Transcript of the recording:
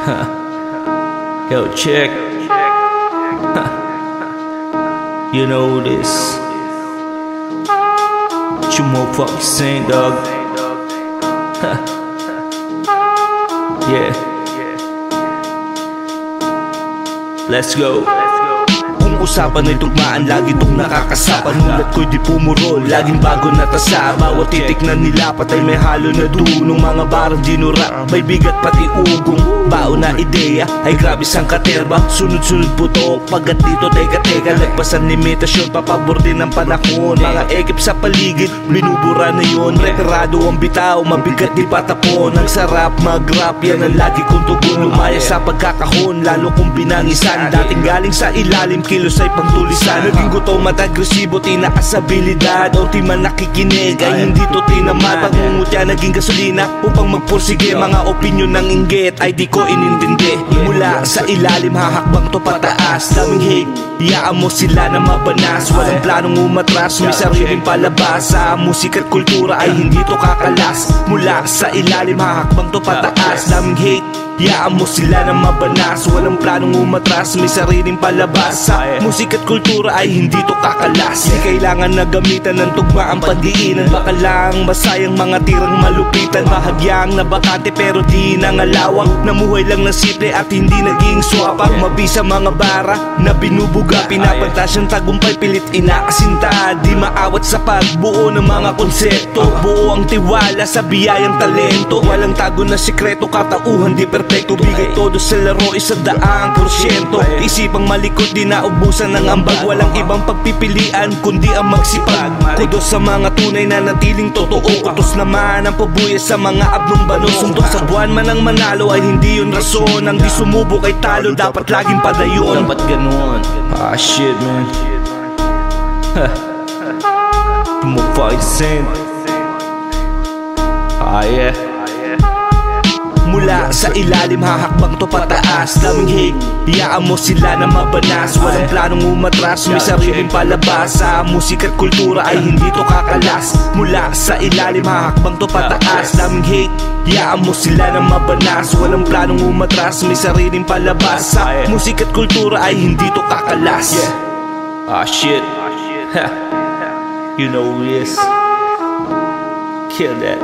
Yo, check. You know this. What you motherfucking saying, dog? Yeah. Let's go. Kung usapan ay tugmaan, lagi itong nakakasapan. Mulat ko'y di pumurol, laging bago na tasa. Bawat titik na nilapat ay may halo na dunong. Mga barang dinura, may bigat pati ugong. Bao na ideya, ay grabe sang katerba. Sunod-sunod putok, pagkat dito teka-teka. Lagpasan limitasyon, papabor din ang panahon. Mga ekip sa paligid, binubura na yun. Reperado ang bitaw, mabigat di patapon. Ang sarap mag-rap, yan ang lagi kong tugon. Lumaya sa pagkakahon, lalo kong pinangisan. Dating galing sa ilalim, kilos ay pangtulisan. Naging gutom at agresibo, tinaas abilidad. O di man nakikinig, ay hindi to tinamad. Pangungutya naging gasolina upang magpursige. Mga opinyon ng inggit ay di ko inintindi. Mula sa ilalim, hahakbang to pataas. Daming hate, iyaan mo sila na mabanas. Walang planong umatras, may sariling palabas. Sa musika at kultura ay hindi to kakalas. Mula sa ilalim, hahakbang to pataas. Daming hate, iyaan mo sila na mabanas. Walang planong umatras, may sariling palabas. Sa musika at kultura ay hindi to kakalas. Di kailangan na gamitan ng tugma ang pagdiinan. Baka lang masayang mga tirang malupitan. Bahagyang na bakante pero di nangalawang. Namuhay lang ng simple at hindi naging swapang. Mabisa mga bara na binubuga. Pinapantas yung tagumpay, pilit inaasinta. Di maawat sa pagbuo ng mga konsepto. Buo ang tiwala sa biyayang talento. Walang tago na sikreto, katauhan di perfecto. Bigay todo sa laro, 100%. Isipang malikot, di naubusan ng ambag. Walang ibang pagpipilian kundi ang magsipag. Kudos sa mga tunay na natiling totoo. Kutos naman ang pabuya sa mga abnong bano. Sundok sa buwan man ang manalo ay hindi yun rason. Ang di sumubok ay talo, dapat laging padayon. Dapat ganun. Ah shit man. Mo fucking sin. Ah yeah. Mula sa ilalim, hahakbang to pataas. Daming hate, iyaan mo sila na mabanas. Walang planong umatras, may sariling palabas. Sa musika at kultura ay hindi to kakalas. Mula sa ilalim, hahakbang to pataas. Daming hate, iyaan mo sila na mabanas. Walang planong umatras, may sariling palabas. Sa musika at kultura ay hindi to kakalas. Ah shit. You know this. Kill that.